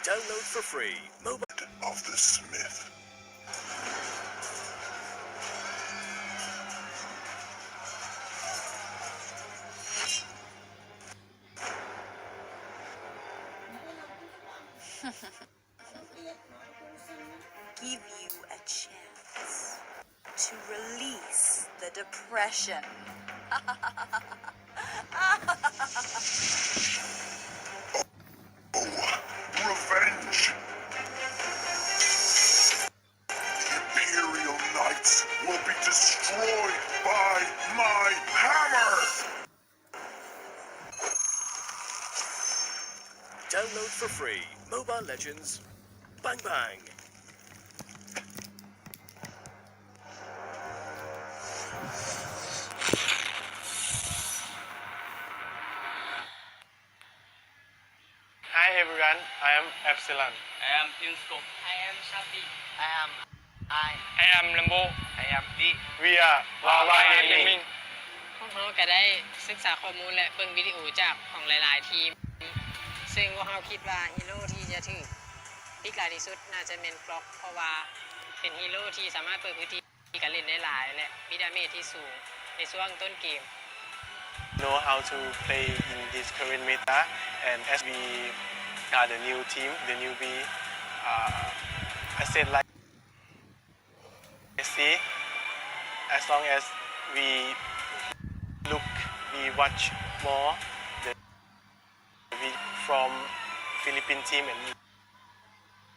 Download for free. Mobile of the Smith. Give you a chance to release the depression. Revenge! Imperial Knights will be destroyed by my hammer! Download for free. Mobile Legends. Bang bang! Hi everyone, I am Epsilon. I am Insco. I am Shopee. I am Lambo. I am D. We are Lava Gaming. พวกเราก็ได้ศึกษาข้อมูลและเบิ่งวิดีโอจากของหลายๆทีมซึ่งพวกเราคิดว่าฮีโร่ที่จะถึงพิการที่สุดน่าจะเป็นกล็อกเพราะว่าเป็นฮีโร่ที่สามารถเปิดพื้นที่การเล่นได้หลายและมีดาเมจที่สูงในช่วงต้นเกม Know how to play in this current meta, and as we are the new team, the newbie, I said like MSC, as long as we watch more from Philippine team and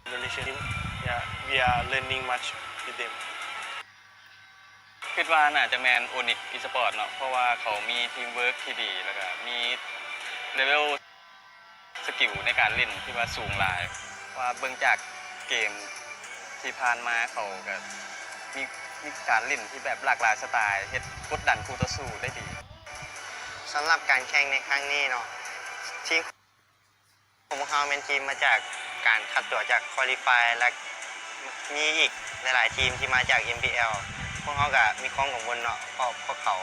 Indonesian team, yeah, we are learning much with them. คิดว่าน่าจะแมนโอนิกอีสปอร์ตเนาะเพราะว่าเขามีทีมเวิร์กที่ดีแล้วก็มีเลเวลสกิลในการเล่นที่ว่าสูงหลายว่าเบื้องจากเกมที่ผ่านมาเขาก็มีการเล่นที่แบบหลากหลายสไตล์เฮ็ดกดดันคู่ต่อสู้ได้ดีสำหรับการแข่งในครั้งนี้เนาะทีมของพวกเขาเป็นทีมมาจากการคัดตัวจากควอลิฟายและมีอีกหลายๆทีมที่มาจาก MPL พวกเขาก็มีความกังวลเนาะเพราะพวกเขา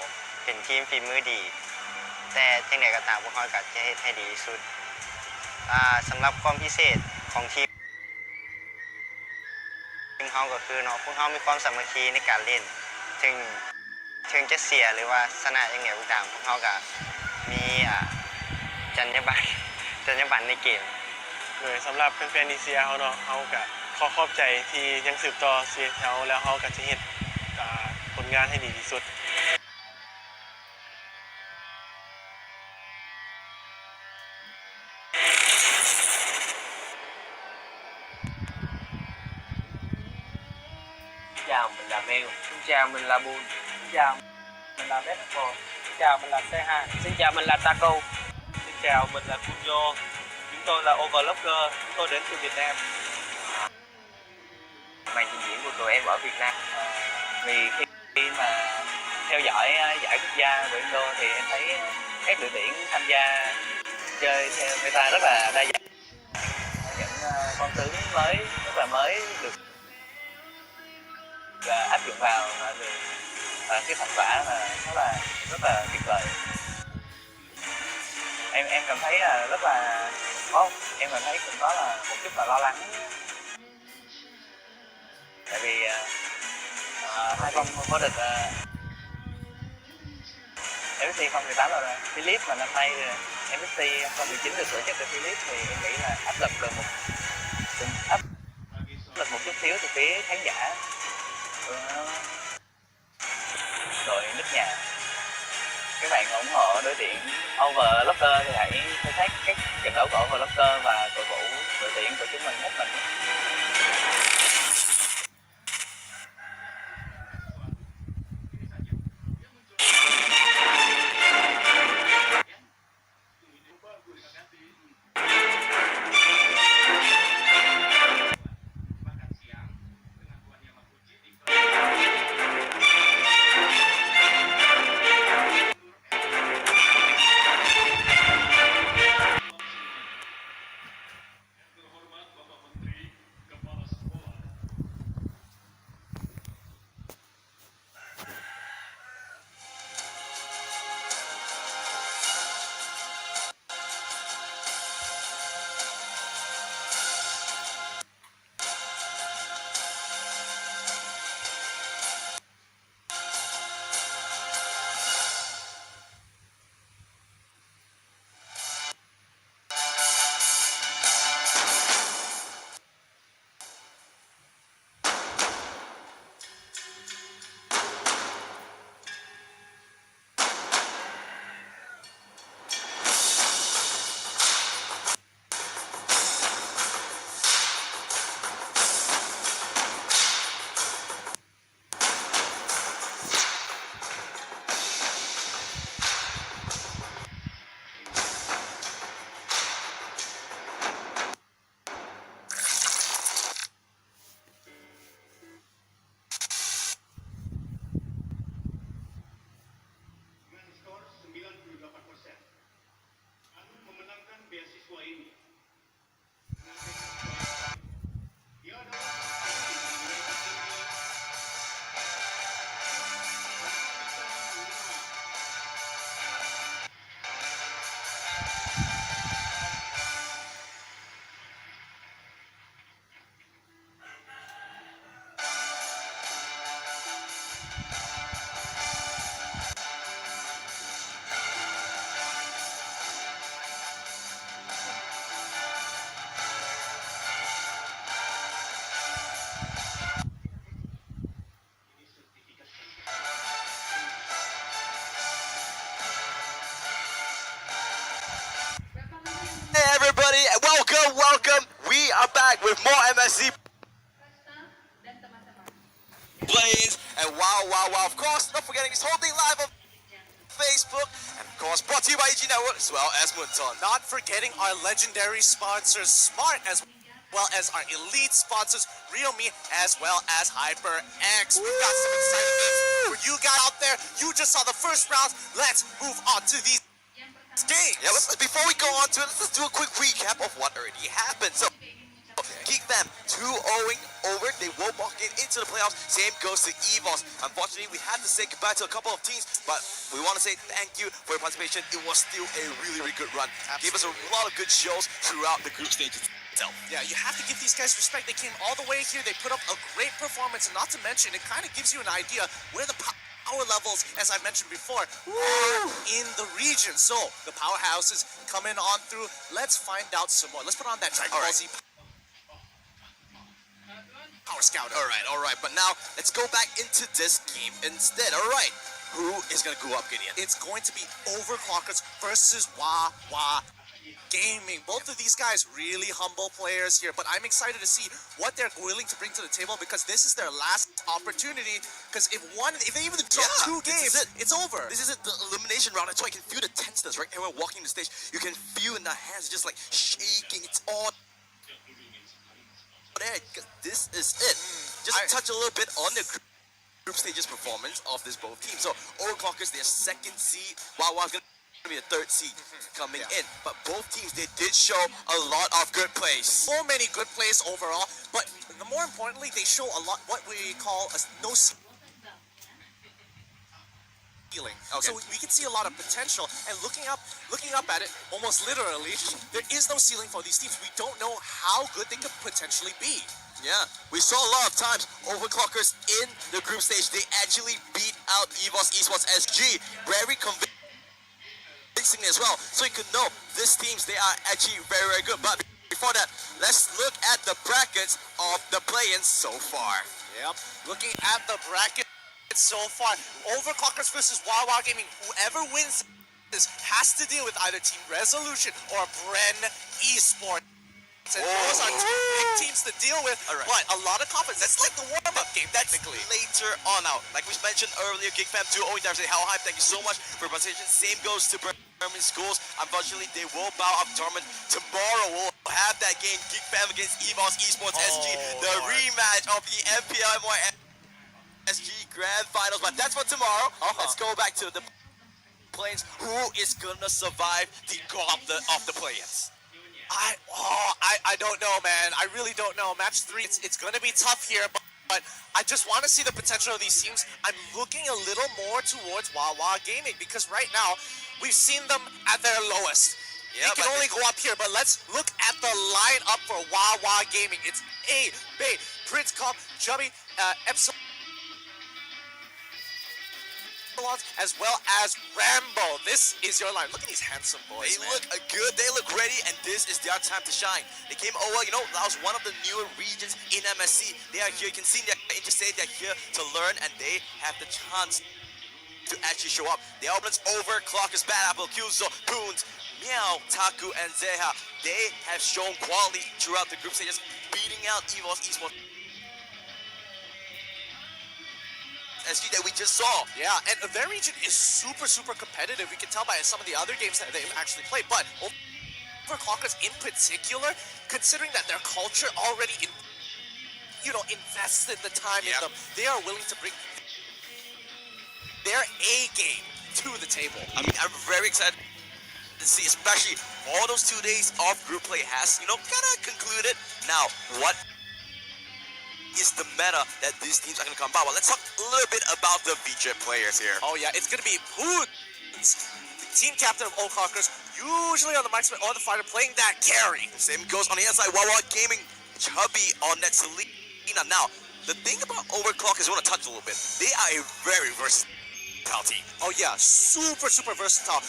เป็นทีมฝีมือดีแต่จังใดก็ตามพวกเขาก็จะเฮ็ดให้ดีที่สุดสำหรับความพิเศษของทีมเขาก็คือเนาะพวกเขามีความสามัคคีในการเล่นถึงจะเสียหรือว่าชนะยังไงก็ตามพวกเขาก็มีจรรยาบรรณในเกมเลยสำหรับแฟนๆที่เชียร์เขาเนาะเขาก็ขอบใจที่ยังสืบต่อเชียร์เขาแล้วเขาก็จะเฮ็ดผลงานให้ดีที่สุดchào mình là Mel, xin chào mình là Bùn, xin chào mình là Bagikan, xin chào mình là C2, xin chào mình là Taco, xin chào mình là Kunjo, chúng tôi là Overlocker, chúng tôi đến từ Việt Nam. Màn trình diễn của tụi em ở Việt Nam vì khi mà theo dõi giải quốc gia của Indo thì em thấy các đội tuyển tham gia chơi theo meta rất là đa dạng, những con tướng mới rất là mới được áp dụng vào và cái thành quả là rất là tuyệt vời. Em cảm thấy là rất là em cảm thấy cũng có là một chút là lo lắng tại vì hai không có được MSC 2018 rồi Philip mà năm nay MSC 2019 được tổ chức tại Philip thì em nghĩ là áp lực một chút xíu từ phía khán giả đội nước nhà. Các bạn ủng hộ đội tuyển Overlocker thì hãy theo sát các trận đấu của Overlocker và cổ vũ đội tuyển của chúng mình hết mình. back with more MSC plays. And wow, of course, not forgetting this whole thing live on Facebook, and of course brought to you by EG Network as well as Munton. Not forgetting our legendary sponsors, Smart, as well as our elite sponsors, Realme, as well as HyperX. We've got some exciting things for you guys out there. You just saw the first round. Let's move on to these games. Yeah, before we go on to it, let's do a quick recap of what already happened. So, Geek Fam 2-0 over. They will walk into the playoffs. Same goes to EVOS. Unfortunately, we had to say goodbye to a couple of teams, but we want to say thank you for your participation. It was still a really good run. Absolutely. Gave us a lot of good shows throughout the group stages itself. Yeah, you have to give these guys respect. They came all the way here. They put up a great performance, and not to mention, it kind of gives you an idea where the power levels, as I mentioned before, are in the region. So the powerhouses coming on through. Let's find out some more. Let's put on that Dragon Ball Z Power Scout. All right. But now, let's go back into this game instead. All right. Who is going to go up, Gideon? It's going to be Overclockers versus Wah Gaming. Both of these guys really humble players here, but I'm excited to see what they're willing to bring to the table, because this is their last opportunity. Because if they even draw two games, it's over. This is the elimination round. That's why I can feel the tenseness, right? Everyone walking the stage, you can feel in the hands just like shaking. It's all there. This is it. Just touch a little bit on the group stages performance of this both teams. So Overclockers, their second seed, Wawa's going to be the third seed coming in. But both teams, they did show a lot of good plays. So many good plays overall, but more importantly, they show a lot what we call a no ceiling. Okay. So we can see a lot of potential, and looking up at it, almost literally, there is no ceiling for these teams. We don't know how good they could potentially be. Yeah, we saw a lot of times Overclockers in the group stage, they actually beat out EVOS Esports SG very convincingly as well. So you could know these teams, they are actually very good. But before that, let's look at the brackets of the play-ins so far. Yep, looking at the bracket so far, Overclockers versus Wawa Gaming. Whoever wins this has to deal with either Team Resolution or Bren Esports. And those are two big teams to deal with, but a lot of confidence. That's like the warm-up game, technically. Later on out. Like we mentioned earlier, Geek Fam 2 always say how hype. Thank you so much for your participation. Same goes to Berman Schools. Unfortunately, they will bow out tournament. Tomorrow we'll have that game, Geek Fam against EVOS Esports SG, the rematch of the MPLMY SG Grand Finals. But that's for tomorrow. Let's go back to the planes. Who is gonna survive the goal of the play-ins? I don't know, man. I really don't know. Match 3, it's going to be tough here, but I just want to see the potential of these teams. I'm looking a little more towards Wawa Gaming, because right now, we've seen them at their lowest. Yeah, they can only go up here, but let's look at the lineup for Wawa Gaming. It's A, Bay, Prince Cop, Chubby, Epsilon, as well as Rambo. This is your line. Look at these handsome boys, They look good, they look ready, and this is their time to shine. They came over, that was one of the newer regions in MSC. They are here, you can see they're interested, they're here to learn, and they have the chance to actually show up. The opponents Overclockers, Bad Apple, Kyuzo, Poons, Meow, Taku, and Zeha. They have shown quality throughout the group stages, beating out EVOS Esports SG that we just saw. Yeah, and their region is super competitive. We can tell by some of the other games that they've actually played, but Overclockers in particular, considering that their culture already invested the time in them, they are willing to bring their A game to the table. I mean, I'm very excited to see, especially all those 2 days of group play has, kind of concluded. Now, what is the meta that these teams are going to come about? Well, let's talk a little bit about the featured players here. Oh yeah, it's going to be Poons, the team captain of Overclockers, usually on the marksman or the fighter, playing that carry. Same goes on the other side, Wawa Gaming, Chubby on that Selena. Now, the thing about Overclockers, I want to touch a little bit. They are a very versatile team. Oh yeah, super versatile.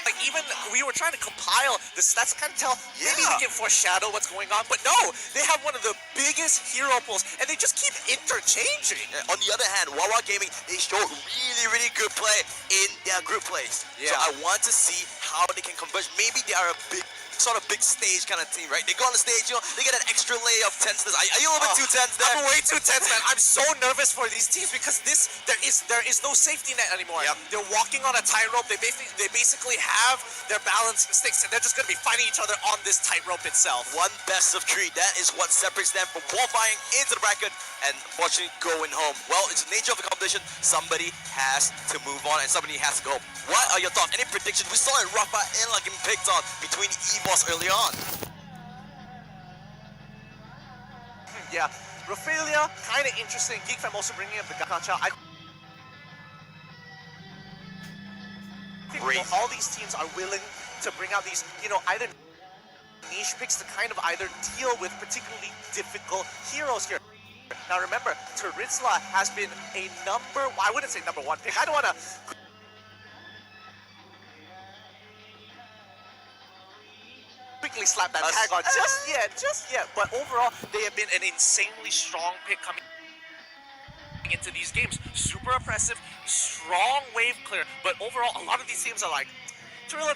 Like, even we were trying to compile the stats, kind of tell, maybe we can foreshadow what's going on, but no, they have one of the biggest hero pools, and they just keep interchanging. On the other hand, Wawa Gaming, they show really good play in their group plays. So Yeah. I want to see how they can converge. Maybe they are a big stage kind of team, right? They go on the stage, they get an extra layer of tenseness. Are you a little bit too tense there? I'm way too tense, man. I'm so nervous for these teams because there is no safety net anymore. Yep. They're walking on a tightrope. They basically have their balancing sticks, and they're just gonna be fighting each other on this tightrope itself. One best of 3. That is what separates them from qualifying into the bracket and unfortunately going home. Well, it's the nature of the competition. Somebody has to move on and somebody has to go home. What are your thoughts? Any predictions? We saw it Raphael getting picked on between EVOS early on. Yeah, Raphaelia, kind of interesting. Geek Fam also bringing up the gacha. I think Great. all these teams are willing to bring out these, either niche picks to kind of either deal with particularly difficult heroes here. Now remember, Taritzla has been a I wouldn't say number 1 pick. I don't want to quickly slap that tag on just yet. But overall, they have been an insanely strong pick coming into these games. Super oppressive, strong wave clear. But overall, a lot of these teams are like, Taritzla